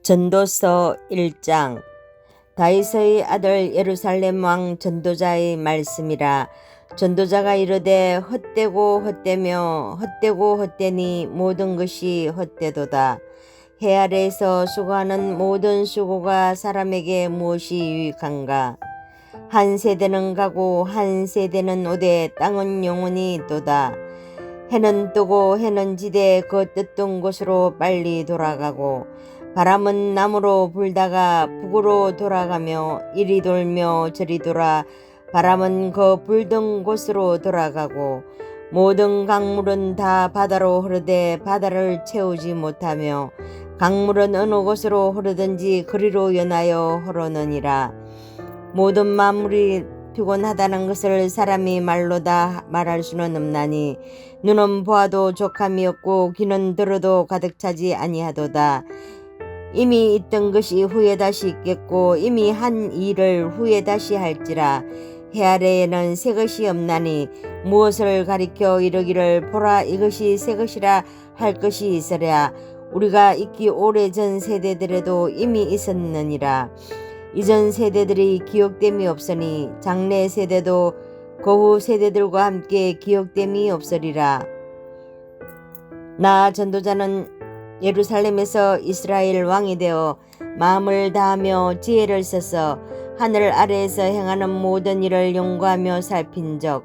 전도서 1장. 다윗의 아들 예루살렘 왕 전도자의 말씀이라. 전도자가 이르되 헛되고 헛되며 헛되고 헛되니 모든 것이 헛되도다. 해 아래에서 수고하는 모든 수고가 사람에게 무엇이 유익한가. 한 세대는 가고 한 세대는 오되 땅은 영원히 있도다. 해는 뜨고 해는 지되 그 뜻던 곳으로 빨리 돌아가고 바람은 남으로 불다가 북으로 돌아가며 이리 돌며 저리 돌아 바람은 그 불던 곳으로 돌아가고 모든 강물은 다 바다로 흐르되 바다를 채우지 못하며 강물은 어느 곳으로 흐르든지 그리로 연하여 흐르느니라. 모든 만물이 피곤하다는 것을 사람이 말로 다 말할 수는 없나니 눈은 보아도 족함이 없고 귀는 들어도 가득 차지 아니하도다. 이미 있던 것이 후에 다시 있겠고 이미 한 일을 후에 다시 할지라. 해 아래에는 새 것이 없나니 무엇을 가리켜 이르기를 보라 이것이 새 것이라 할 것이 있으랴. 우리가 있기 오래전 세대들에도 이미 있었느니라. 이전 세대들이 기억됨이 없으니 장래 세대도 거후 세대들과 함께 기억됨이 없으리라. 나 전도자는 예루살렘에서 이스라엘 왕이 되어 마음을 다하며 지혜를 써서 하늘 아래에서 행하는 모든 일을 연구하며 살핀 적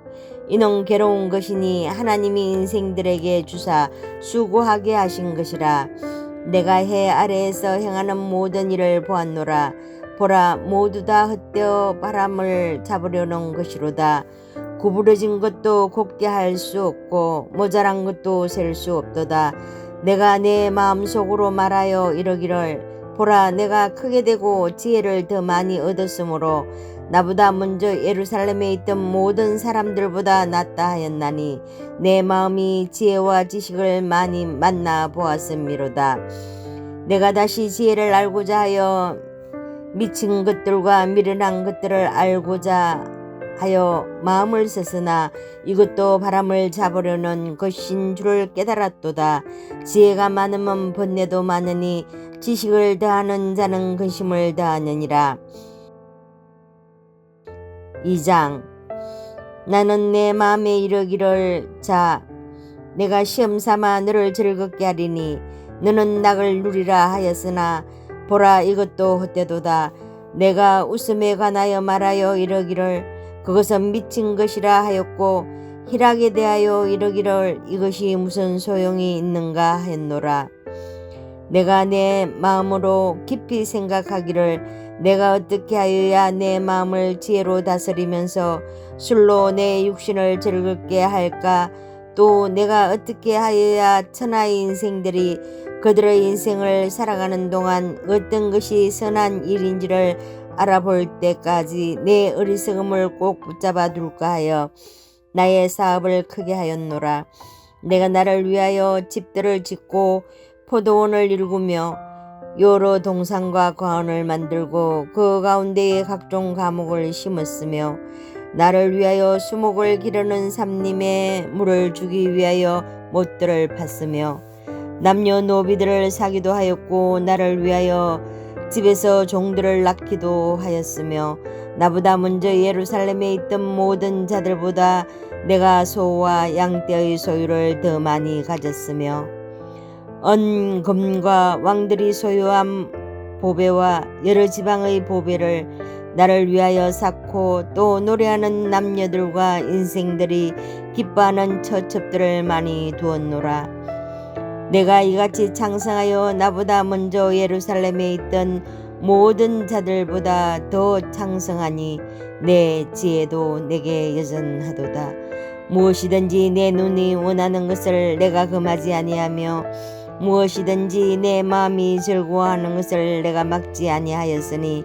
이는 괴로운 것이니 하나님이 인생들에게 주사 수고하게 하신 것이라. 내가 해 아래에서 행하는 모든 일을 보았노라. 보라 모두 다 헛되어 바람을 잡으려는 것이로다. 구부러진 것도 곱게 할 수 없고 모자란 것도 셀 수 없도다. 내가 내 마음속으로 말하여 이르기를 보라 내가 크게 되고 지혜를 더 많이 얻었으므로 나보다 먼저 예루살렘에 있던 모든 사람들보다 낫다 하였나니 내 마음이 지혜와 지식을 많이 만나 보았음이로다. 내가 다시 지혜를 알고자 하여 미친 것들과 미련한 것들을 알고자 하여 마음을 썼으나 이것도 바람을 잡으려는 것인 줄을 깨달았도다. 지혜가 많으면 번뇌도 많으니 지식을 더하는 자는 근심을 더하느니라. 2장. 나는 내 마음에 이르기를 자 내가 시험 삼아 너를 즐겁게 하리니 너는 낙을 누리라 하였으나 보라 이것도 헛되도다. 내가 웃음에 관하여 말하여 이르기를 그것은 미친 것이라 하였고 희락에 대하여 이르기를 이것이 무슨 소용이 있는가 하였노라. 내가 내 마음으로 깊이 생각하기를 내가 어떻게 하여야 내 마음을 지혜로 다스리면서 술로 내 육신을 즐겁게 할까. 또 내가 어떻게 하여야 천하의 인생들이 그들의 인생을 살아가는 동안 어떤 것이 선한 일인지를 알아볼 때까지 내 어리석음을 꼭 붙잡아 둘까 하여 나의 사업을 크게 하였노라. 내가 나를 위하여 집들을 짓고 포도원을 일구며 여러 동산과 과원을 만들고 그 가운데에 각종 과목을 심었으며 나를 위하여 수목을 기르는 삼림에 물을 주기 위하여 못들을 팠으며 남녀노비들을 사기도 하였고 나를 위하여 집에서 종들을 낳기도 하였으며 나보다 먼저 예루살렘에 있던 모든 자들보다 내가 소와 양떼의 소유를 더 많이 가졌으며 은금과 왕들이 소유한 보배와 여러 지방의 보배를 나를 위하여 쌓고 또 노래하는 남녀들과 인생들이 기뻐하는 처첩들을 많이 두었노라. 내가 이같이 창성하여 나보다 먼저 예루살렘에 있던 모든 자들보다 더 창성하니 내 지혜도 내게 여전하도다. 무엇이든지 내 눈이 원하는 것을 내가 금하지 아니하며 무엇이든지 내 마음이 즐거워하는 것을 내가 막지 아니하였으니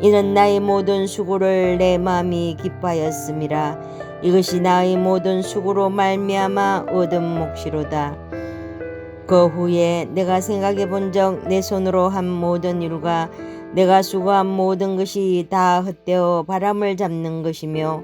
이는 나의 모든 수고를 내 마음이 기뻐하였음이라. 이것이 나의 모든 수고로 말미암아 얻은 몫이로다. 그 후에 내가 생각해 본 적 내 손으로 한 모든 일과 내가 수고한 모든 것이 다 헛되어 바람을 잡는 것이며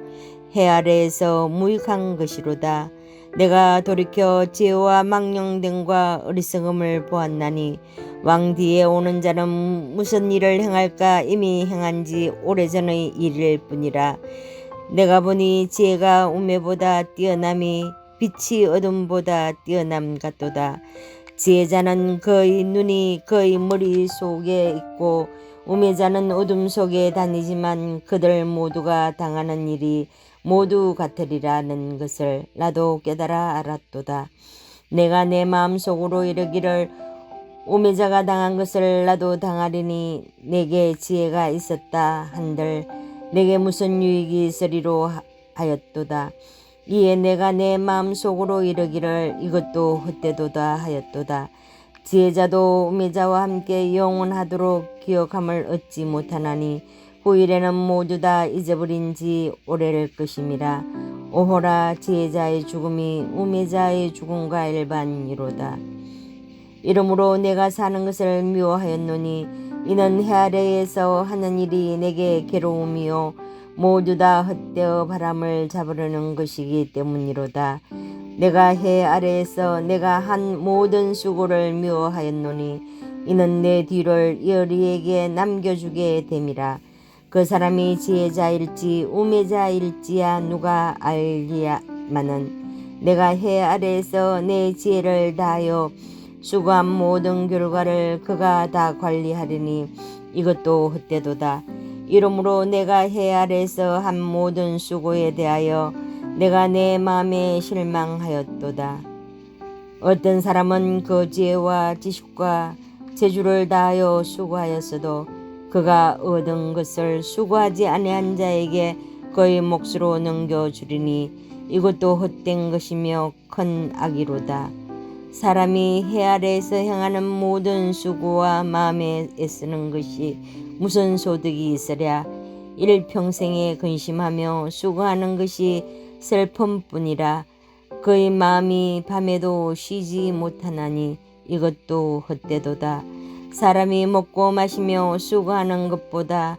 해 아래에서 무익한 것이로다. 내가 돌이켜 지혜와 망령됨과 어리석음을 보았나니 왕 뒤에 오는 자는 무슨 일을 행할까 이미 행한 지 오래전의 일일 뿐이라. 내가 보니 지혜가 우매보다 뛰어남이 빛이 어둠보다 뛰어남 같도다. 지혜자는 그의 눈이 그의 머릿속에 있고 우매자는 어둠 속에 다니지만 그들 모두가 당하는 일이 모두 같으리라는 것을 나도 깨달아 알았도다. 내가 내 마음속으로 이르기를 우매자가 당한 것을 나도 당하리니 내게 지혜가 있었다 한들 내게 무슨 유익이 있으리로 하였도다. 이에 내가 내 마음속으로 이르기를 이것도 헛되도다 하였도다. 지혜자도 우매자와 함께 영원하도록 기억함을 얻지 못하나니 후일에는 모두 다 잊어버린 지 오래일 것임이라. 오호라 지혜자의 죽음이 우매자의 죽음과 일반이로다. 이러므로 내가 사는 것을 미워하였노니 이는 해 아래에서 하는 일이 내게 괴로움이요 모두 다 헛되어 바람을 잡으려는 것이기 때문이로다. 내가 해 아래에서 내가 한 모든 수고를 미워하였노니 이는 내 뒤를 여리에게 남겨주게 됨이라. 그 사람이 지혜자일지 우매자일지야 누가 알리야마는 내가 해 아래에서 내 지혜를 다하여 수고한 모든 결과를 그가 다 관리하리니 이것도 헛되도다. 이러므로 내가 해 아래에서 한 모든 수고에 대하여 내가 내 마음에 실망하였도다. 어떤 사람은 그 지혜와 지식과 재주를 다하여 수고하였어도 그가 얻은 것을 수고하지 아니한 자에게 그의 몫으로 넘겨주리니 이것도 헛된 것이며 큰 악이로다. 사람이 해 아래에서 행하는 모든 수고와 마음에 애쓰는 것이 무슨 소득이 있으랴. 일평생에 근심하며 수고하는 것이 슬픔뿐이라. 그의 마음이 밤에도 쉬지 못하나니 이것도 헛되도다. 사람이 먹고 마시며 수고하는 것보다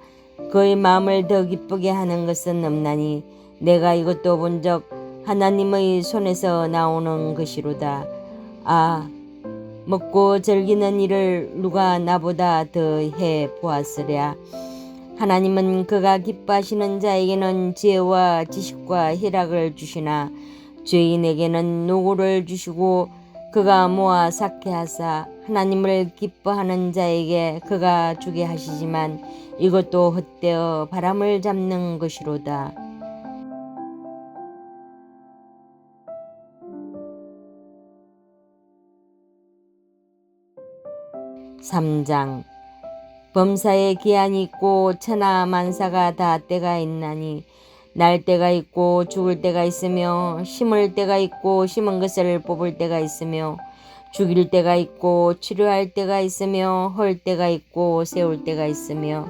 그의 마음을 더 기쁘게 하는 것은 없나니 내가 이것도 본 적 하나님의 손에서 나오는 것이로다. 아, 먹고 즐기는 일을 누가 나보다 더 해 보았으랴. 하나님은 그가 기뻐하시는 자에게는 지혜와 지식과 희락을 주시나 죄인에게는 노고를 주시고 그가 모아 쌓게 하사 하나님을 기뻐하는 자에게 그가 주게 하시지만 이것도 헛되어 바람을 잡는 것이로다. 3장 범사에 기한이 있고 천하 만사가 다 때가 있나니 날 때가 있고 죽을 때가 있으며 심을 때가 있고 심은 것을 뽑을 때가 있으며 죽일 때가 있고 치료할 때가 있으며 헐 때가 있고 세울 때가 있으며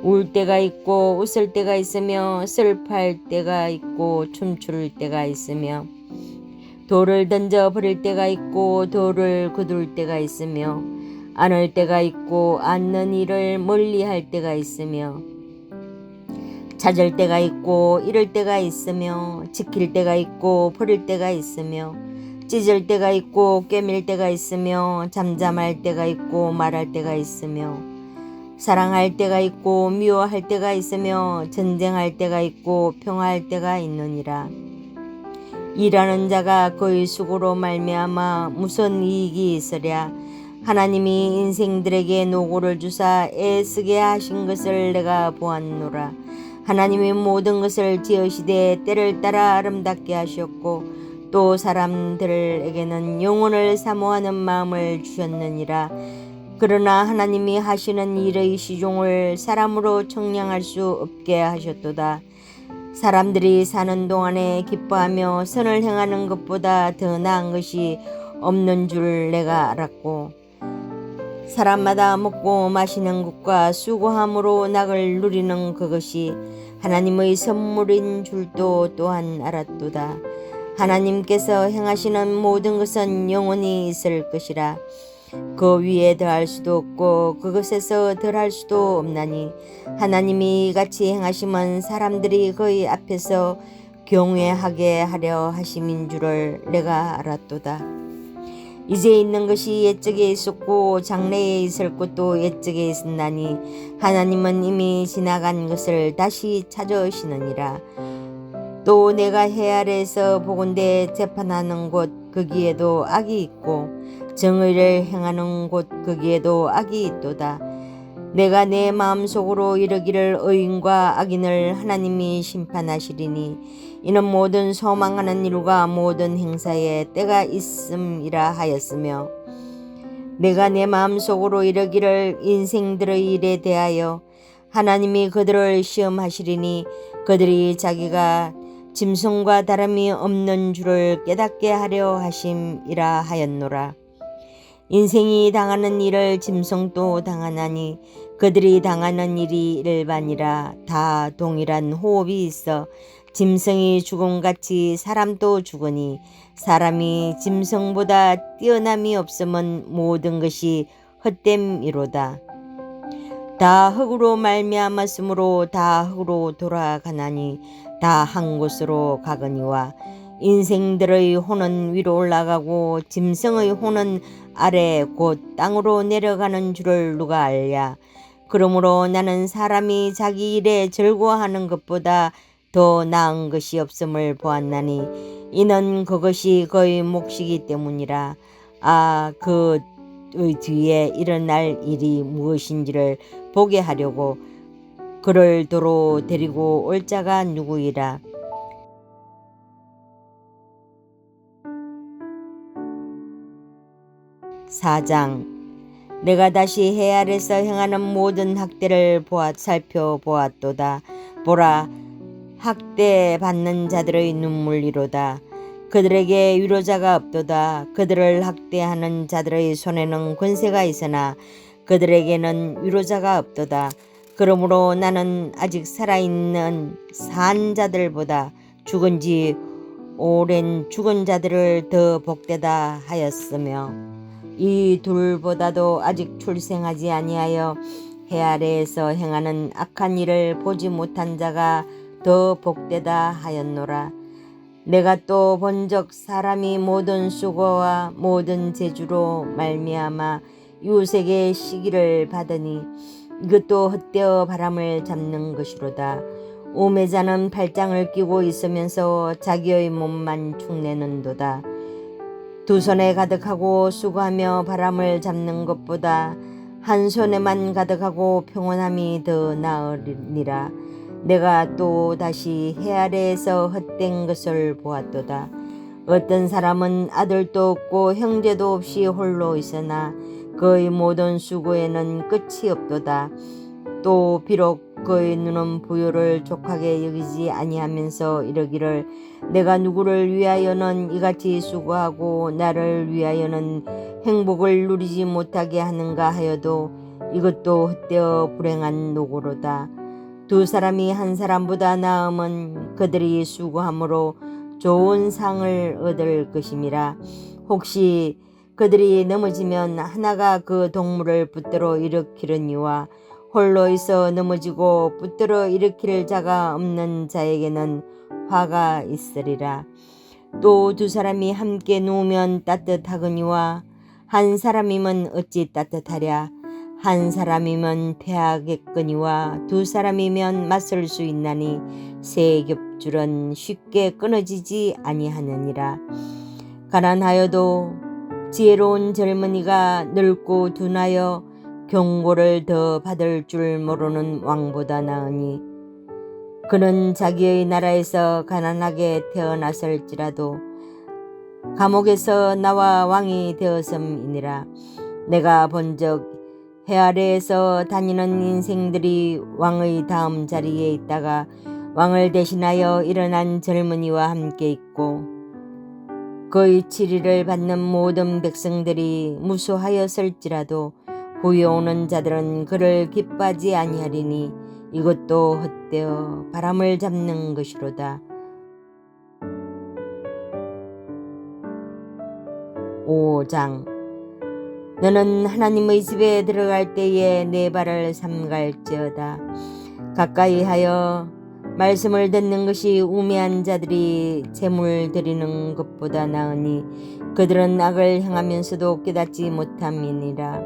울 때가 있고 웃을 때가 있으며 슬퍼할 때가 있고 춤출 때가 있으며 돌을 던져 버릴 때가 있고 돌을 거둘 때가 있으며 안을 때가 있고 앉는 일을 멀리할 때가 있으며 찾을 때가 있고 잃을 때가 있으며 지킬 때가 있고 버릴 때가 있으며 찢을 때가 있고 꿰밀 때가 있으며 잠잠할 때가 있고 말할 때가 있으며 사랑할 때가 있고 미워할 때가 있으며 전쟁할 때가 있고 평화할 때가 있느니라. 일하는 자가 그의 수고로 말미암아 무슨 이익이 있으랴. 하나님이 인생들에게 노고를 주사 애쓰게 하신 것을 내가 보았노라. 하나님이 모든 것을 지으시되 때를 따라 아름답게 하셨고 또 사람들에게는 영혼을 사모하는 마음을 주셨느니라. 그러나 하나님이 하시는 일의 시종을 사람으로 청량할 수 없게 하셨도다. 사람들이 사는 동안에 기뻐하며 선을 행하는 것보다 더 나은 것이 없는 줄 내가 알았고 사람마다 먹고 마시는 것과 수고함으로 낙을 누리는 그것이 하나님의 선물인 줄도 또한 알았도다. 하나님께서 행하시는 모든 것은 영원히 있을 것이라. 그 위에 더할 수도 없고 그것에서 덜할 수도 없나니 하나님이 이같이 행하시면 사람들이 그의 앞에서 경외하게 하려 하심인 줄을 내가 알았도다. 이제 있는 것이 옛적에 있었고 장래에 있을 것도 옛적에 있었나니 하나님은 이미 지나간 것을 다시 찾으시느니라. 또 내가 해 아래에서 보건대 재판하는 곳 거기에도 악이 있고 정의를 행하는 곳 거기에도 악이 있도다. 내가 내 마음속으로 이르기를 의인과 악인을 하나님이 심판하시리니 이는 모든 소망하는 일과 모든 행사에 때가 있음이라 하였으며 내가 내 마음속으로 이르기를 인생들의 일에 대하여 하나님이 그들을 시험하시리니 그들이 자기가 짐승과 다름이 없는 줄을 깨닫게 하려 하심이라 하였노라. 인생이 당하는 일을 짐승도 당하나니 그들이 당하는 일이 일반이라 다 동일한 호흡이 있어 짐승이 죽음같이 사람도 죽으니 사람이 짐승보다 뛰어남이 없음은 모든 것이 헛됨이로다. 다 흙으로 말미암았으므로 다 흙으로 돌아가나니 다 한 곳으로 가거니와 인생들의 혼은 위로 올라가고 짐승의 혼은 아래 곧 땅으로 내려가는 줄을 누가 알랴. 그러므로 나는 사람이 자기 일에 즐거워하는 것보다 더 나은 것이 없음을 보았나니 이는 그것이 그의 몫이기 때문이라. 그의 뒤에 일어날 일이 무엇인지를 보게 하려고 그를 도로 데리고 올 자가 누구이라. 사장 내가 다시 해 아래서 행하는 모든 학대를 살펴보았도다. 보라, 학대 받는 자들의 눈물이로다. 그들에게 위로자가 없도다. 그들을 학대하는 자들의 손에는 권세가 있으나 그들에게는 위로자가 없도다. 그러므로 나는 아직 살아있는 산 자들보다 죽은 지 오랜 죽은 자들을 더 복되다 하였으며 이 둘보다도 아직 출생하지 아니하여 해 아래에서 행하는 악한 일을 보지 못한 자가 더 복되다 하였노라. 내가 또 본적 사람이 모든 수고와 모든 재주로 말미암아 이웃에게 시기를 받으니 이것도 헛되어 바람을 잡는 것이로다. 우매자는 팔짱을 끼고 있으면서 자기의 몸만 축내는도다. 두 손에 가득하고 수고하며 바람을 잡는 것보다 한 손에만 가득하고 평온함이 더 나으니라. 내가 또 다시 해 아래에서 헛된 것을 보았도다. 어떤 사람은 아들도 없고 형제도 없이 홀로 있으나 그의 모든 수고에는 끝이 없도다. 또 비록 그의 눈은 부요를 족하게 여기지 아니하면서 이르기를 내가 누구를 위하여는 이같이 수고하고 나를 위하여는 행복을 누리지 못하게 하는가 하여도 이것도 헛되어 불행한 노고로다. 두 사람이 한 사람보다 나음은 그들이 수고함으로 좋은 상을 얻을 것임이라. 혹시 그들이 넘어지면 하나가 그 동물을 붙들어 일으키려니와 홀로 있어 넘어지고 붙들어 일으킬 자가 없는 자에게는 화가 있으리라. 또 두 사람이 함께 누우면 따뜻하거니와 한 사람이면 어찌 따뜻하랴. 한 사람이면 패하겠거니와 두 사람이면 맞설 수 있나니 세 겹줄은 쉽게 끊어지지 아니하느니라. 가난하여도 지혜로운 젊은이가 늙고 둔하여 경고를 더 받을 줄 모르는 왕보다 나으니 그는 자기의 나라에서 가난하게 태어났을지라도 감옥에서 나와 왕이 되었음이니라. 내가 본적 해 아래에서 다니는 인생들이 왕의 다음 자리에 있다가 왕을 대신하여 일어난 젊은이와 함께 있고 그의 치리를 받는 모든 백성들이 무수하였을지라도 후에 오는 자들은 그를 기뻐하지 아니하리니 이것도 헛되어 바람을 잡는 것이로다. 5장 너는 하나님의 집에 들어갈 때에 내 발을 삼갈지어다. 가까이 하여 말씀을 듣는 것이 우매한 자들이 재물 드리는 것보다 나으니 그들은 악을 행하면서도 깨닫지 못함이니라.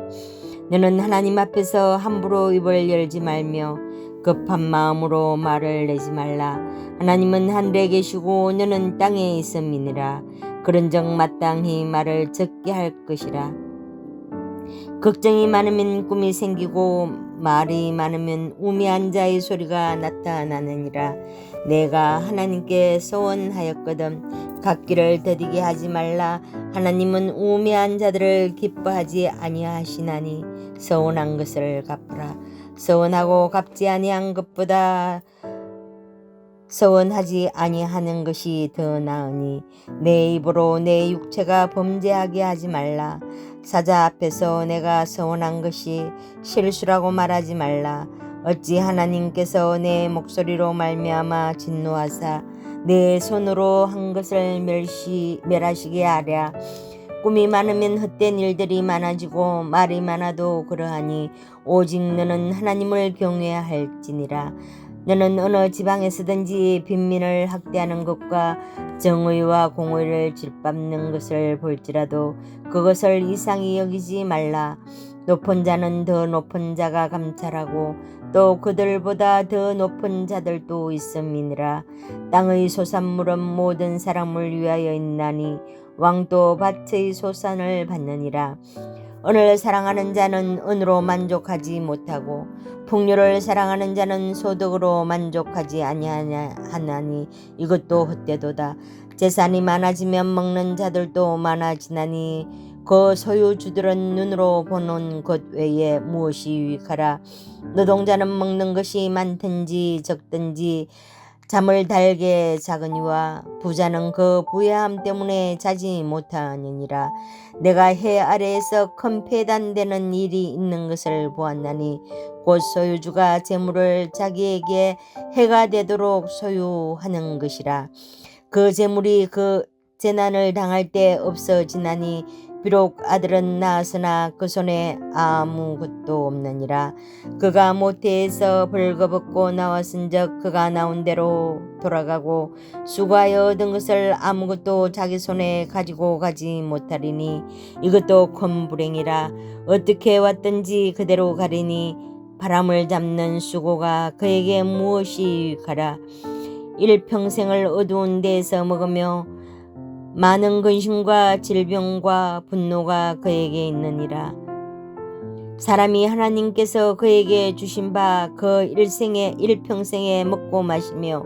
너는 하나님 앞에서 함부로 입을 열지 말며 급한 마음으로 말을 내지 말라. 하나님은 하늘에 계시고 너는 땅에 있음이니라. 그런즉 마땅히 말을 적게 할 것이라. 걱정이 많으면 꿈이 생기고 말이 많으면 우매한 자의 소리가 나타나느니라. 내가 하나님께 소원하였거든 갚기를 더디게 하지 말라. 하나님은 우매한 자들을 기뻐하지 아니하시나니 서운한 것을 갚으라. 서운하고 갚지 아니한 것보다 서원하지 아니하는 것이 더 나으니 내 입으로 내 육체가 범죄하게 하지 말라. 사자 앞에서 내가 서원한 것이 실수라고 말하지 말라. 어찌 하나님께서 내 목소리로 말미암아 진노하사 내 손으로 한 것을 멸하시게 하랴. 꿈이 많으면 헛된 일들이 많아지고 말이 많아도 그러하니 오직 너는 하나님을 경외할지니라. 너는 어느 지방에서든지 빈민을 학대하는 것과 정의와 공의를 짓밟는 것을 볼지라도 그것을 이상히 여기지 말라. 높은 자는 더 높은 자가 감찰하고 또 그들보다 더 높은 자들도 있음이니라. 땅의 소산물은 모든 사람을 위하여 있나니 왕도 밭의 소산을 받느니라. 은을 사랑하는 자는 은으로 만족하지 못하고 풍요를 사랑하는 자는 소득으로 만족하지 아니하나니 이것도 헛되도다. 재산이 많아지면 먹는 자들도 많아지나니 그 소유주들은 눈으로 보는 것 외에 무엇이 유익하라. 노동자는 먹는 것이 많든지 적든지 잠을 달게 작으니와 부자는 그 부유함 때문에 자지 못하느니라. 내가 해 아래에서 큰 폐단되는 일이 있는 것을 보았나니 곧 소유주가 재물을 자기에게 해가 되도록 소유하는 것이라. 그 재물이 그 재난을 당할 때 없어지나니 비록 아들은 낳았으나 그 손에 아무것도 없느니라. 그가 모태에서 벌거벗고 나왔은즉 그가 나온 대로 돌아가고 수고하여 얻은 것을 아무것도 자기 손에 가지고 가지 못하리니 이것도 큰 불행이라. 어떻게 왔든지 그대로 가리니 바람을 잡는 수고가 그에게 무엇이 유익하라. 일평생을 어두운 데에서 먹으며 많은 근심과 질병과 분노가 그에게 있느니라. 사람이 하나님께서 그에게 주신 바 그 일평생에 먹고 마시며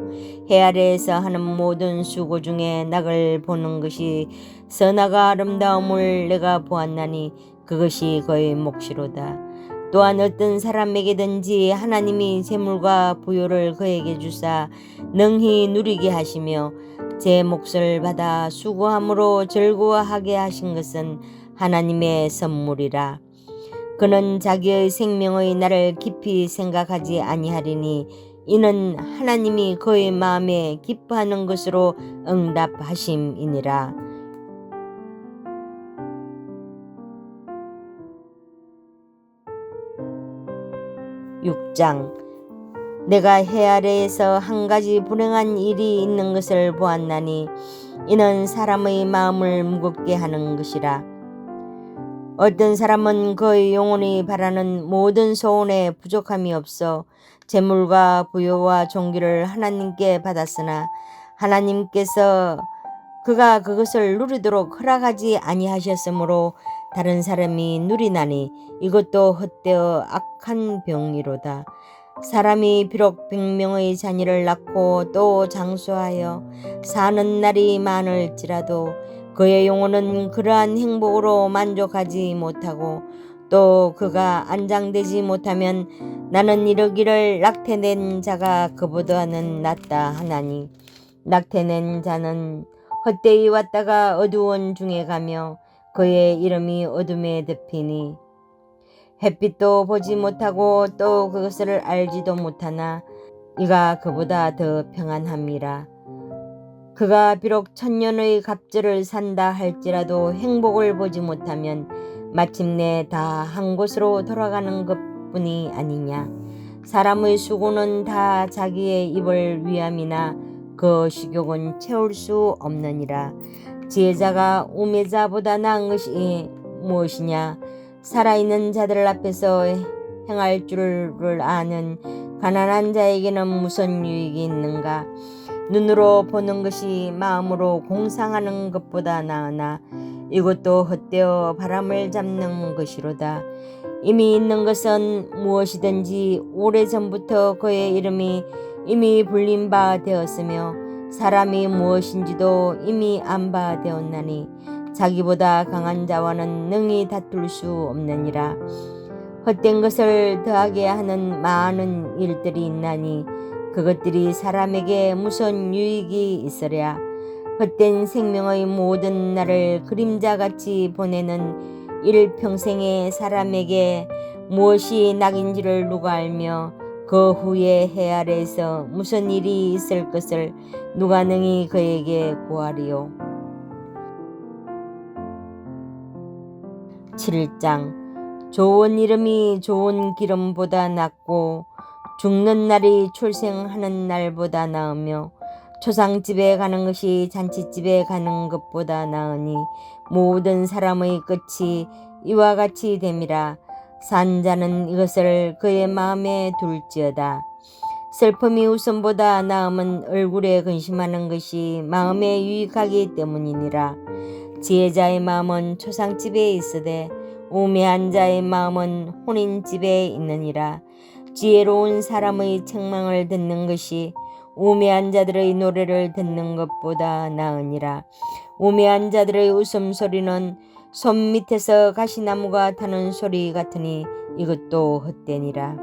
해 아래에서 하는 모든 수고 중에 낙을 보는 것이 선하가 아름다움을 내가 보았나니 그것이 그의 몫이로다. 또한 어떤 사람에게든지 하나님이 재물과 부요를 그에게 주사 능히 누리게 하시며 제 몫을 받아 수고함으로 즐거워하게 하신 것은 하나님의 선물이라. 그는 자기의 생명의 날을 깊이 생각하지 아니하리니 이는 하나님이 그의 마음에 기뻐하는 것으로 응답하심이니라. 6장. 내가 해 아래에서 한 가지 불행한 일이 있는 것을 보았나니 이는 사람의 마음을 무겁게 하는 것이라. 어떤 사람은 그의 영혼이 바라는 모든 소원에 부족함이 없어 재물과 부요와 존귀를 하나님께 받았으나 하나님께서 그가 그것을 누리도록 허락하지 아니하셨으므로 다른 사람이 누리나니 이것도 헛되어 악한 병이로다. 사람이 비록 100명의 자녀를 낳고 또 장수하여 사는 날이 많을지라도 그의 영혼은 그러한 행복으로 만족하지 못하고 또 그가 안장되지 못하면 나는 이르기를 낙태낸 자가 그보다는 낫다 하나니 낙태낸 자는 헛되이 왔다가 어두운 중에 가며 그의 이름이 어둠에 덮이니 햇빛도 보지 못하고 또 그것을 알지도 못하나 이가 그보다 더 평안함이라. 그가 비록 1000년의 갑절을 산다 할지라도 행복을 보지 못하면 마침내 다 한 곳으로 돌아가는 것뿐이 아니냐. 사람의 수고는 다 자기의 입을 위함이나 그 식욕은 채울 수 없느니라. 지혜자가 우매자보다 나은 것이 무엇이냐? 살아있는 자들 앞에서 행할 줄을 아는 가난한 자에게는 무슨 유익이 있는가? 눈으로 보는 것이 마음으로 공상하는 것보다 나으나 이것도 헛되어 바람을 잡는 것이로다. 이미 있는 것은 무엇이든지 오래전부터 그의 이름이 이미 불린 바 되었으며 사람이 무엇인지도 이미 안 바 되었나니 자기보다 강한 자와는 능히 다툴 수 없느니라. 헛된 것을 더하게 하는 많은 일들이 있나니 그것들이 사람에게 무슨 유익이 있으랴. 헛된 생명의 모든 날을 그림자같이 보내는 일평생에 사람에게 무엇이 낙인지를 누가 알며 그 후에 해 아래에서 무슨 일이 있을 것을 누가 능히 그에게 구하리요. 7장. 좋은 이름이 좋은 기름보다 낫고 죽는 날이 출생하는 날보다 나으며 초상집에 가는 것이 잔치집에 가는 것보다 나으니 모든 사람의 끝이 이와 같이 됨이라. 산 자는 이것을 그의 마음에 둘지어다. 슬픔이 웃음보다 나음은 얼굴에 근심하는 것이 마음에 유익하기 때문이니라. 지혜자의 마음은 초상집에 있으되 우매한 자의 마음은 혼인집에 있느니라. 지혜로운 사람의 책망을 듣는 것이 우매한 자들의 노래를 듣는 것보다 나으니라. 우매한 자들의 웃음소리는 손 밑에서 가시나무가 타는 소리 같으니 이것도 헛되니라.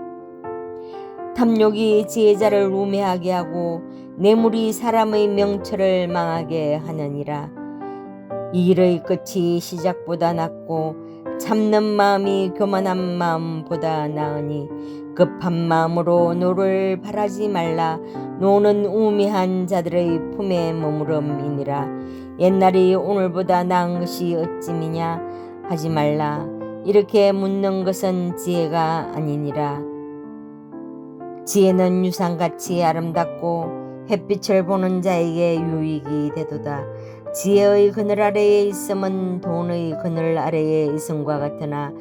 탐욕이 지혜자를 우매하게 하고 뇌물이 사람의 명철을 망하게 하느니라. 이 일의 끝이 시작보다 낫고 참는 마음이 교만한 마음보다 나으니 급한 마음으로 노를 바라지 말라. 노는 우매한 자들의 품에 머무름이니라. 옛날이 오늘보다 나은 것이 어찌미냐 하지 말라. 이렇게 묻는 것은 지혜가 아니니라. 지혜는 유산같이 아름답고 햇빛을 보는 자에게 유익이 되도다. 지혜의 그늘 아래에 있음은 돈의 그늘 아래에 있음과 같으나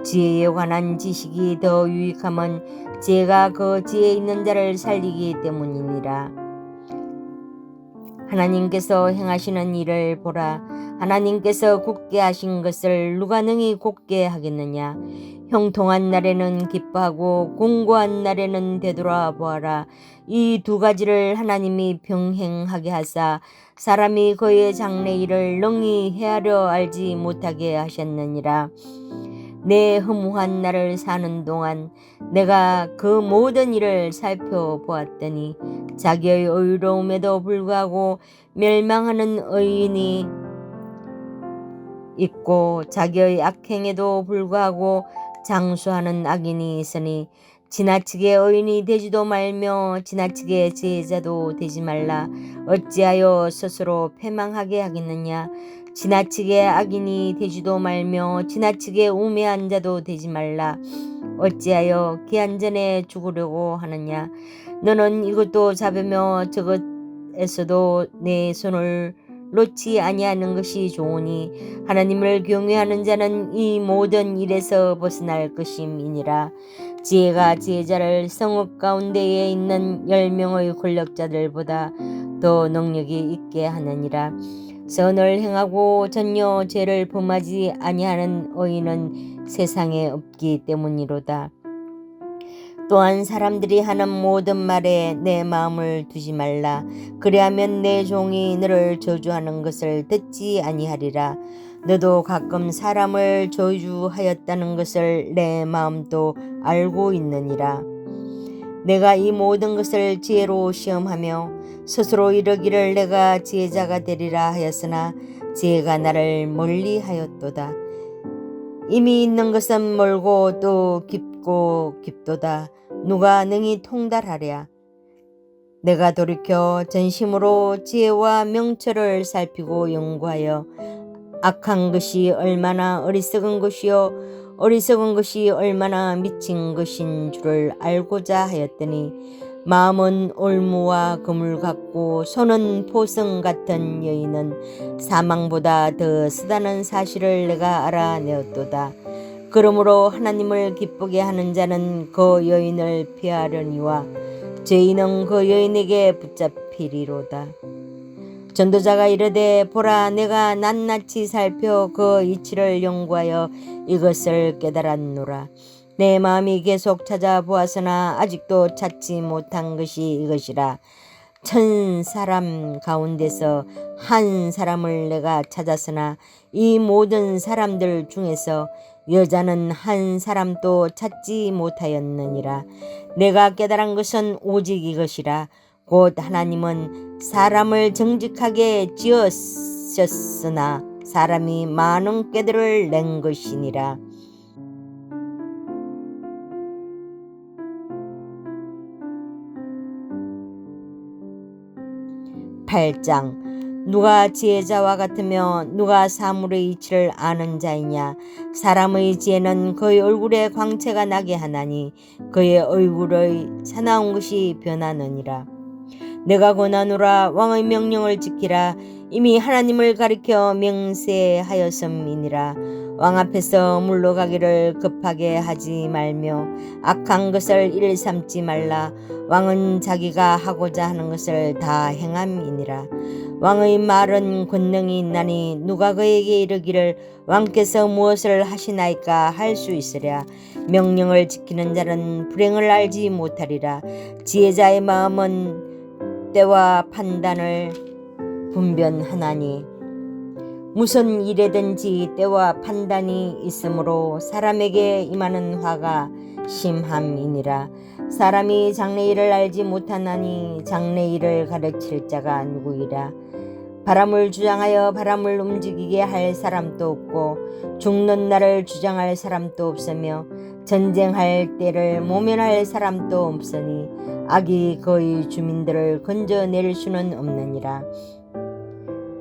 지혜에 관한 지식이 더 유익함은 지혜가 그 지혜 있는 자를 살리기 때문이니라. 하나님께서 행하시는 일을 보라. 하나님께서 굳게 하신 것을 누가 능히 곧게 하겠느냐. 형통한 날에는 기뻐하고 공고한 날에는 되돌아보아라. 이 두 가지를 하나님이 병행하게 하사 사람이 그의 장래일을 능히 헤아려 알지 못하게 하셨느니라. 내 허무한 날을 사는 동안 내가 그 모든 일을 살펴보았더니 자기의 의로움에도 불구하고 멸망하는 의인이 있고 자기의 악행에도 불구하고 장수하는 악인이 있으니 지나치게 의인이 되지도 말며 지나치게 지혜자도 되지 말라. 어찌하여 스스로 패망하게 하겠느냐. 지나치게 악인이 되지도 말며 지나치게 우매한 자도 되지 말라. 어찌하여 기한 전에 죽으려고 하느냐. 너는 이것도 잡으며 저것에서도 내 손을 놓지 아니하는 것이 좋으니 하나님을 경외하는 자는 이 모든 일에서 벗어날 것임이니라. 지혜가 지혜자를 성읍 가운데에 있는 10명의 권력자들보다 더 능력이 있게 하느니라. 선을 행하고 전혀 죄를 범하지 아니하는 의인은 세상에 없기 때문이로다. 또한 사람들이 하는 모든 말에 내 마음을 두지 말라. 그리하면 내 종이 너를 저주하는 것을 듣지 아니하리라. 너도 가끔 사람을 저주하였다는 것을 내 마음도 알고 있느니라. 내가 이 모든 것을 지혜로 시험하며 스스로 이르기를 내가 지혜자가 되리라 하였으나 지혜가 나를 멀리 하였도다. 이미 있는 것은 멀고 또 깊고 깊도다. 누가 능히 통달하랴. 내가 돌이켜 전심으로 지혜와 명철을 살피고 연구하여 악한 것이 얼마나 어리석은 것이요 어리석은 것이 얼마나 미친 것인 줄을 알고자 하였더니 마음은 올무와 그물 같고 손은 포성 같은 여인은 사망보다 더 쓰다는 사실을 내가 알아내었도다. 그러므로 하나님을 기쁘게 하는 자는 그 여인을 피하려니와 죄인은 그 여인에게 붙잡히리로다. 전도자가 이르되 보라 내가 낱낱이 살펴 그 이치를 연구하여 이것을 깨달았노라. 내 마음이 계속 찾아보았으나 아직도 찾지 못한 것이 이것이라. 1000사람 가운데서 한 사람을 내가 찾았으나 이 모든 사람들 중에서 여자는 한 사람도 찾지 못하였느니라. 내가 깨달은 것은 오직 이것이라. 곧 하나님은 사람을 정직하게 지으셨으나 사람이 많은 꾀들을 낸 것이니라. 8장. 누가 지혜자와 같으며 누가 사물의 이치를 아는 자이냐. 사람의 지혜는 그의 얼굴에 광채가 나게 하나니 그의 얼굴의 사나운 것이 변하느니라. 내가 권하노라. 왕의 명령을 지키라. 이미 하나님을 가리켜 맹세하였음이니라. 왕 앞에서 물러가기를 급하게 하지 말며 악한 것을 일삼지 말라. 왕은 자기가 하고자 하는 것을 다 행함이니라. 왕의 말은 권능이 있나니 누가 그에게 이르기를 왕께서 무엇을 하시나이까 할 수 있으랴. 명령을 지키는 자는 불행을 알지 못하리라. 지혜자의 마음은 때와 판단을 분별하나니 무슨 일에든지 때와 판단이 있으므로 사람에게 임하는 화가 심함이니라. 사람이 장래일을 알지 못하나니 장래일을 가르칠 자가 누구이라. 바람을 주장하여 바람을 움직이게 할 사람도 없고 죽는 날을 주장할 사람도 없으며 전쟁할 때를 모면할 사람도 없으니 악이 그의 주민들을 건져낼 수는 없느니라.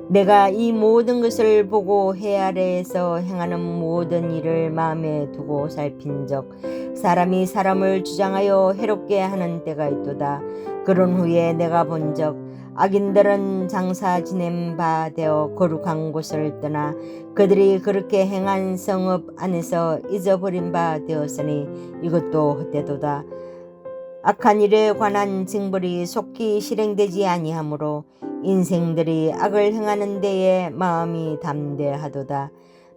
내가 이 모든 것을 보고 해 아래에서 행하는 모든 일을 마음에 두고 살핀적 사람이 사람을 주장하여 해롭게 하는 때가 있도다. 그런 후에 내가 본적 악인들은 장사 지낸 바 되어 거룩한 곳을 떠나 그들이 그렇게 행한 성읍 안에서 잊어버린 바 되었으니 이것도 헛되도다. 악한 일에 관한 징벌이 속히 실행되지 아니하므로 인생들이 악을 행하는 데에 마음이 담대하도다.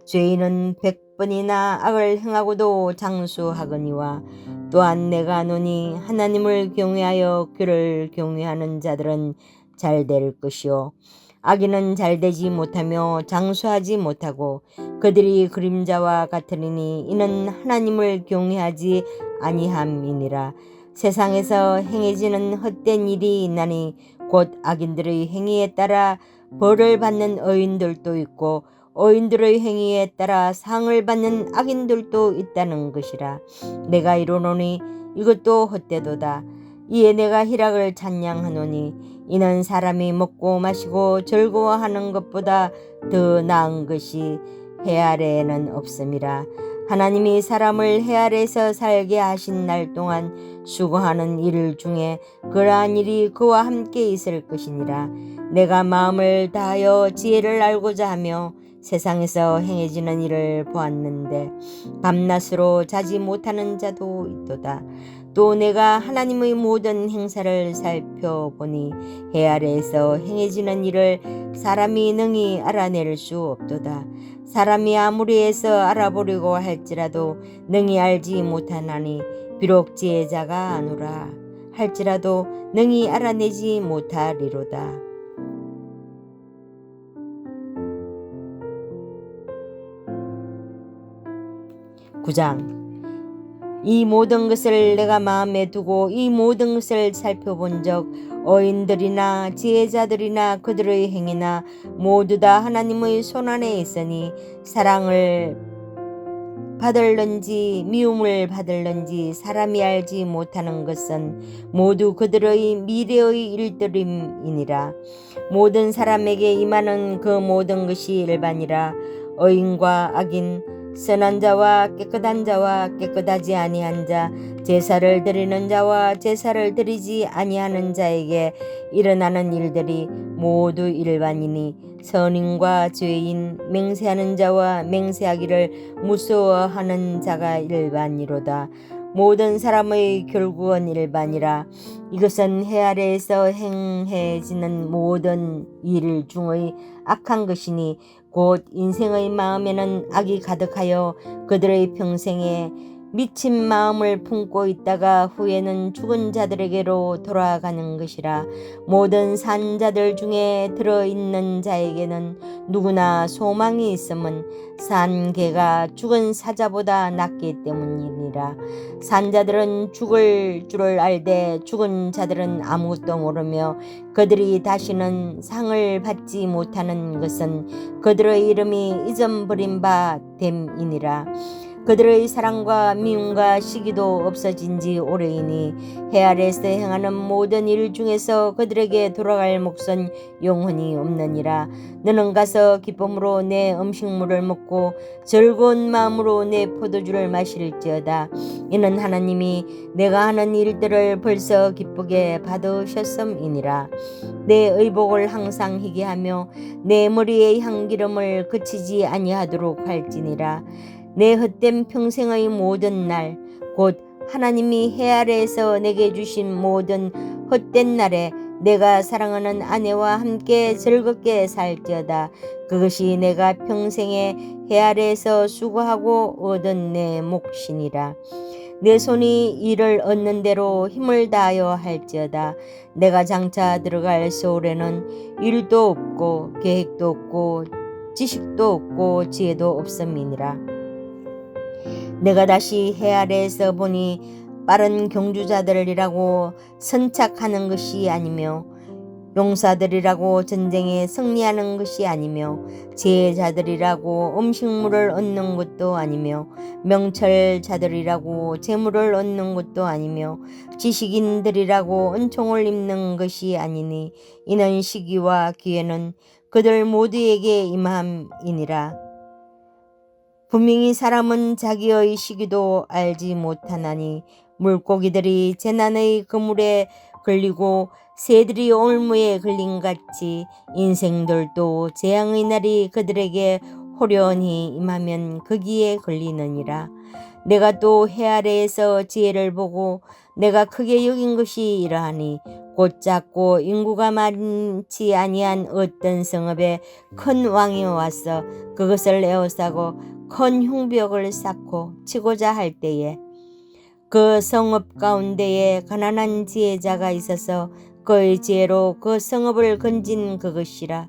죄인은 100번이나 악을 행하고도 장수하거니와 또한 내가 노니 하나님을 경외하여 그를 경외하는 자들은 잘될 것이요 악인은 잘되지 못하며 장수하지 못하고 그들이 그림자와 같으리니 이는 하나님을 경외하지 아니함이니라. 세상에서 행해지는 헛된 일이 있나니 곧 악인들의 행위에 따라 벌을 받는 의인들도 있고 의인들의 행위에 따라 상을 받는 악인들도 있다는 것이라. 내가 이르노니 이것도 헛되도다. 이에 내가 희락을 찬양하노니 이는 사람이 먹고 마시고 즐거워하는 것보다 더 나은 것이 해 아래에는 없음이라. 하나님이 사람을 해 아래에서 살게 하신 날 동안 수고하는 일 중에 그러한 일이 그와 함께 있을 것이니라. 내가 마음을 다하여 지혜를 알고자 하며 세상에서 행해지는 일을 보았는데 밤낮으로 자지 못하는 자도 있도다. 또 내가 하나님의 모든 행사를 살펴보니 해 아래에서 행해지는 일을 사람이 능히 알아낼 수 없도다. 사람이 아무리 해서 알아보려고 할지라도 능히 알지 못하나니 비록 지혜자가 아노라 할지라도 능히 알아내지 못하리로다. 9장. 이 모든 것을 내가 마음에 두고 이 모든 것을 살펴본 적 어인들이나 지혜자들이나 그들의 행위나 모두 다 하나님의 손안에 있으니 사랑을 받을는지 미움을 받을는지 사람이 알지 못하는 것은 모두 그들의 미래의 일들임이니라. 모든 사람에게 임하는 그 모든 것이 일반이라. 의인과 악인 선한 자와 깨끗한 자와 깨끗하지 아니한 자, 제사를 드리는 자와 제사를 드리지 아니하는 자에게 일어나는 일들이 모두 일반이니 선인과 죄인, 맹세하는 자와 맹세하기를 무서워하는 자가 일반이로다. 모든 사람의 결국은 일반이라. 이것은 해 아래에서 행해지는 모든 일 중의 악한 것이니 곧 인생의 마음에는 악이 가득하여 그들의 평생에 미친 마음을 품고 있다가 후에는 죽은 자들에게로 돌아가는 것이라. 모든 산 자들 중에 들어있는 자에게는 누구나 소망이 있음은 산 개가 죽은 사자보다 낫기 때문이니라. 산 자들은 죽을 줄을 알되 죽은 자들은 아무것도 모르며 그들이 다시는 상을 받지 못하는 것은 그들의 이름이 잊어버린 바 됨이니라. 그들의 사랑과 미움과 시기도 없어진 지 오래이니 해 아래에서 행하는 모든 일 중에서 그들에게 돌아갈 몫은 영원히 없느니라. 너는 가서 기쁨으로 내 음식물을 먹고 즐거운 마음으로 내 포도주를 마실지어다. 이는 하나님이 내가 하는 일들을 벌써 기쁘게 받으셨음이니라. 내 의복을 항상 희게 하며 내 머리의 향기름을 그치지 아니하도록 할지니라. 내 헛된 평생의 모든 날, 곧 하나님이 해 아래에서 내게 주신 모든 헛된 날에 내가 사랑하는 아내와 함께 즐겁게 살지어다. 그것이 내가 평생에 해 아래에서 수고하고 얻은 내 몫이니라. 내 손이 이를 얻는 대로 힘을 다하여 할지어다. 내가 장차 들어갈 세월에는 일도 없고 계획도 없고 지식도 없고 지혜도 없음이니라. 내가 다시 해 아래에서 보니 빠른 경주자들이라고 선착하는 것이 아니며 용사들이라고 전쟁에 승리하는 것이 아니며 지혜자들이라고 음식물을 얻는 것도 아니며 명철자들이라고 재물을 얻는 것도 아니며 지식인들이라고 은총을 입는 것이 아니니 이는 시기와 기회는 그들 모두에게 임함이니라. 분명히 사람은 자기의 시기도 알지 못하나니 물고기들이 재난의 그물에 걸리고 새들이 올무에 걸림같이 인생들도 재앙의 날이 그들에게 호련히 임하면 거기에 걸리느니라. 내가 또 해 아래에서 지혜를 보고 내가 크게 여긴 것이 이러하니 곧 작고 인구가 많지 아니한 어떤 성읍에 큰 왕이 와서 그것을 에워싸고 큰 흉벽을 쌓고 치고자 할 때에 그 성읍 가운데에 가난한 지혜자가 있어서 그의 지혜로 그 성읍을 건진 그것이라.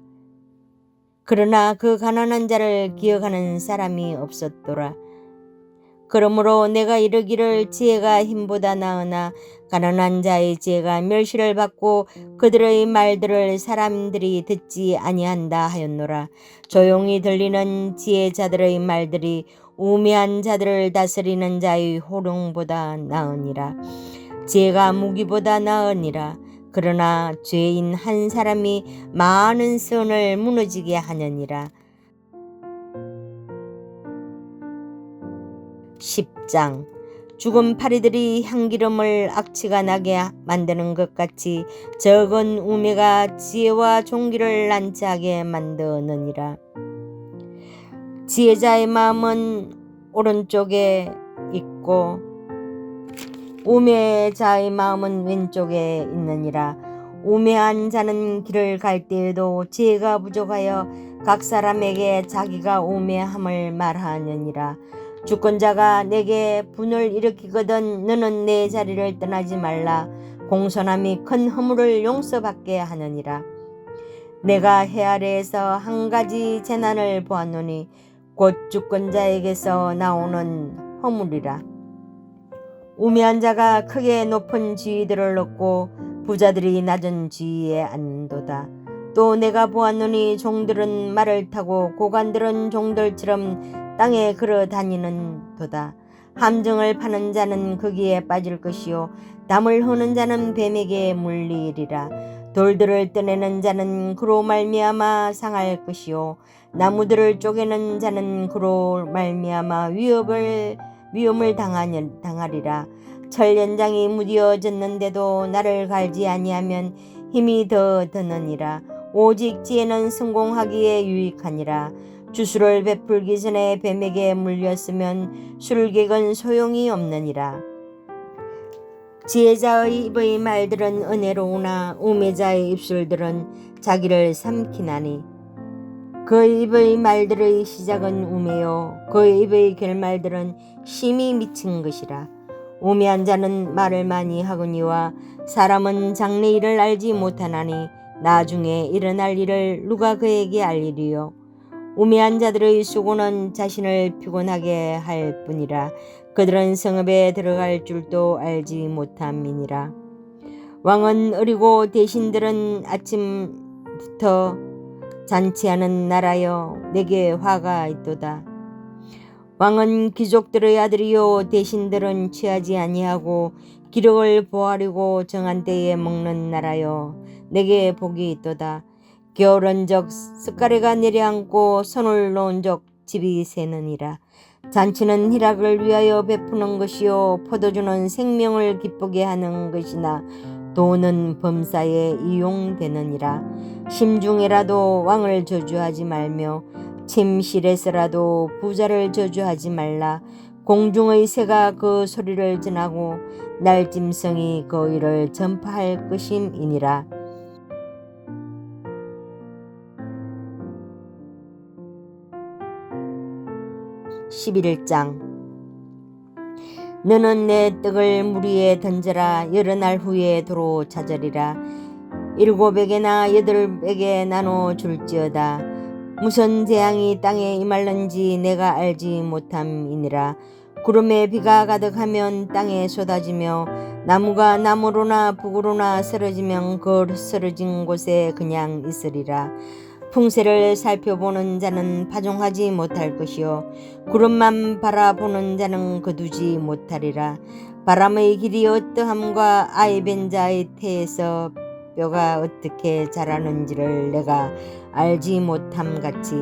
그러나 그 가난한 자를 기억하는 사람이 없었더라. 그러므로 내가 이르기를 지혜가 힘보다 나으나 가난한 자의 지혜가 멸시를 받고 그들의 말들을 사람들이 듣지 아니한다 하였노라. 조용히 들리는 지혜자들의 말들이 우매한 자들을 다스리는 자의 호령보다 나으니라. 지혜가 무기보다 나으니라. 그러나 죄인 한 사람이 많은 선을 무너지게 하느니라. 10장. 죽은 파리들이 향기름을 악취가 나게 만드는 것 같이 적은 우매가 지혜와 종기를 난처하게 만드느니라. 지혜자의 마음은 오른쪽에 있고 우매자의 마음은 왼쪽에 있느니라. 우매한 자는 길을 갈 때에도 지혜가 부족하여 각 사람에게 자기가 우매함을 말하느니라. 주권자가 내게 분을 일으키거든 너는 내 자리를 떠나지 말라. 공손함이 큰 허물을 용서받게 하느니라. 내가 해 아래에서 한 가지 재난을 보았노니 곧 주권자에게서 나오는 허물이라. 우매한 자가 크게 높은 지위들을 얻고 부자들이 낮은 지위에 앉는도다. 또 내가 보았노니 종들은 말을 타고 고관들은 종들처럼 땅에 걸어 다니는 도다. 함정을 파는 자는 거기에 빠질 것이요 담을 허는 자는 뱀에게 물리리라. 돌들을 떠내는 자는 그로 말미암아 상할 것이요 나무들을 쪼개는 자는 그로 말미암아 위험을 당하리라. 철 연장이 무뎌졌는데도 나를 갈지 아니하면 힘이 더 드느니라. 오직 지혜는 성공하기에 유익하니라. 주술을 베풀기 전에 뱀에게 물렸으면 술객은 소용이 없느니라. 지혜자의 입의 말들은 은혜로우나 우매자의 입술들은 자기를 삼키나니 그의 입의 말들의 시작은 우매요 그의 입의 결말들은 심히 미친 것이라. 우매한 자는 말을 많이 하거니와 사람은 장래일을 알지 못하나니 나중에 일어날 일을 누가 그에게 알리리요. 우매한 자들의 수고는 자신을 피곤하게 할 뿐이라. 그들은 성읍에 들어갈 줄도 알지 못함이니라. 왕은 어리고 대신들은 아침부터 잔치하는 나라여 내게 화가 있도다. 왕은 귀족들의 아들이요 대신들은 취하지 아니하고 기력을 보하려고 정한 때에 먹는 나라여 내게 복이 있도다. 겨울은적 습가래가 내려앉고 손을 놓은적 집이 새느니라. 잔치는 희락을 위하여 베푸는 것이요 포도주는 생명을 기쁘게 하는 것이나 돈은 범사에 이용되느니라. 심중에라도 왕을 저주하지 말며 침실에서라도 부자를 저주하지 말라. 공중의 새가 그 소리를 전하고 날짐승이 그 일을 전파할 것임이니라. 11장 너는 내 떡을 물 위에 던져라. 여러 날 후에 도로 찾으리라. 7에게나 8에게 나눠 줄지어다. 무슨 재앙이 땅에 임할는지 내가 알지 못함이니라. 구름에 비가 가득하면 땅에 쏟아지며 나무가 나무로나 북으로나 쓰러지면 그 쓰러진 곳에 그냥 있으리라. 풍세를 살펴보는 자는 파종하지 못할 것이요 구름만 바라보는 자는 거두지 못하리라. 바람의 길이 어떠함과 아이 벤 자의 태에서 뼈가 어떻게 자라는지를 내가 알지 못함 같이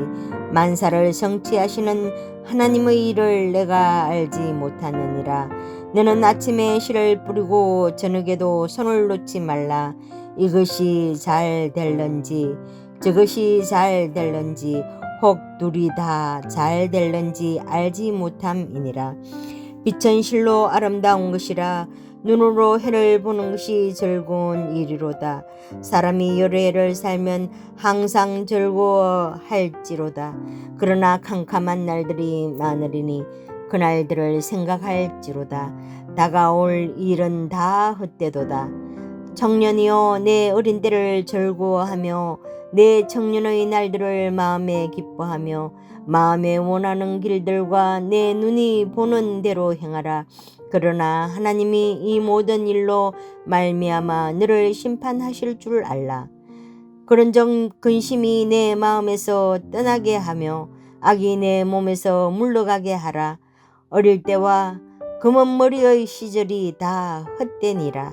만사를 성취하시는 하나님의 일을 내가 알지 못하느니라. 너는 아침에 씨를 뿌리고 저녁에도 손을 놓지 말라. 이것이 잘 될런지 저것이 잘 될런지 혹 둘이 다 잘 될런지 알지 못함이니라. 빛은 실로 아름다운 것이라. 눈으로 해를 보는 것이 즐거운 일이로다. 사람이 여러 해를 살면 항상 즐거워할지로다. 그러나 캄캄한 날들이 많으리니 그날들을 생각할지로다. 다가올 일은 다 헛되도다. 청년이여 내 어린 때를 즐거워하며 내 청년의 날들을 마음에 기뻐하며 마음에 원하는 길들과 내 눈이 보는 대로 행하라. 그러나 하나님이 이 모든 일로 말미암아 너를 심판하실 줄 알라. 그런즉 근심이 내 마음에서 떠나게 하며 악이 내 몸에서 물러가게 하라. 어릴 때와 검은 머리의 시절이 다 헛되니라.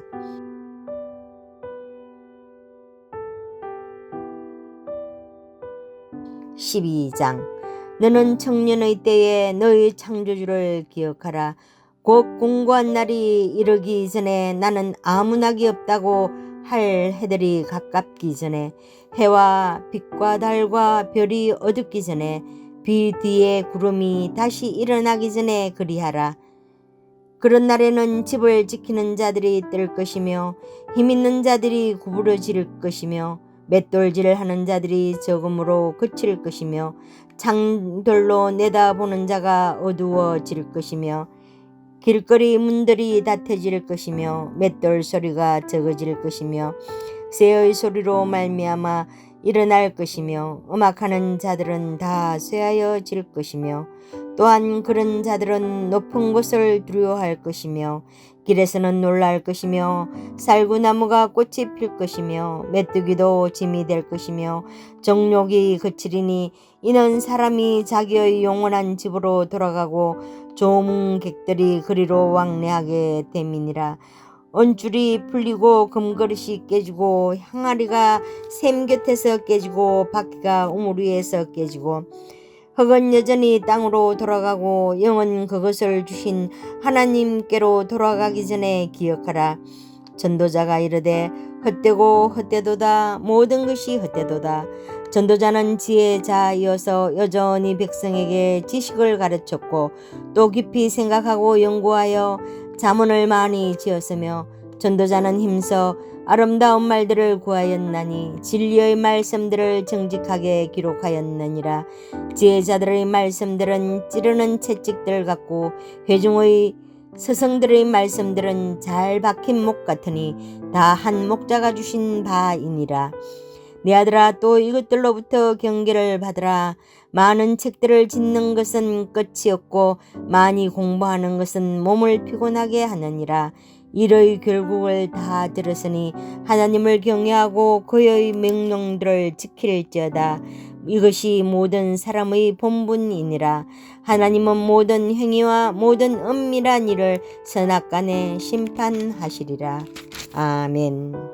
12장 너는 청년의 때에 너의 창조주를 기억하라. 곧 공고한 날이 이르기 전에 나는 아무 낙이 없다고 할 해들이 가깝기 전에 해와 빛과 달과 별이 어둡기 전에 비 뒤에 구름이 다시 일어나기 전에 그리하라. 그런 날에는 집을 지키는 자들이 뜰 것이며 힘있는 자들이 구부러질 것이며 맷돌질을 하는 자들이 적음으로 그칠 것이며 창돌로 내다보는 자가 어두워질 것이며 길거리 문들이 닫혀질 것이며 맷돌 소리가 적어질 것이며 새의 소리로 말미암아 일어날 것이며 음악하는 자들은 다 쇠하여질 것이며 또한 그런 자들은 높은 곳을 두려워할 것이며 길에서는 놀랄 것이며 살구나무가 꽃이 필 것이며 메뚜기도 짐이 될 것이며 정욕이 그치리니 이는 사람이 자기의 영원한 집으로 돌아가고 조문객들이 그리로 왕래하게 됨이니라. 언줄이 풀리고 금그릇이 깨지고 항아리가 샘 곁에서 깨지고 바퀴가 우물 위에서 깨지고 흙은 여전히 땅으로 돌아가고 영은 그것을 주신 하나님께로 돌아가기 전에 기억하라. 전도자가 이르되 헛되고 헛되도다. 모든 것이 헛되도다. 전도자는 지혜자이어서 여전히 백성에게 지식을 가르쳤고 또 깊이 생각하고 연구하여 자문을 많이 지었으며 전도자는 힘써 아름다운 말들을 구하였나니 진리의 말씀들을 정직하게 기록하였느니라. 지혜자들의 말씀들은 찌르는 채찍들 같고 회중의 스승들의 말씀들은 잘 박힌 목 같으니 다 한 목자가 주신 바이니라. 내 아들아, 또 이것들로부터 경계를 받으라. 많은 책들을 짓는 것은 끝이 없고 많이 공부하는 것은 몸을 피곤하게 하느니라. 일의 결국을 다 들었으니 하나님을 경외하고 그의 명령들을 지킬지어다. 이것이 모든 사람의 본분이니라. 하나님은 모든 행위와 모든 은밀한 일을 선악간에 심판하시리라. 아멘.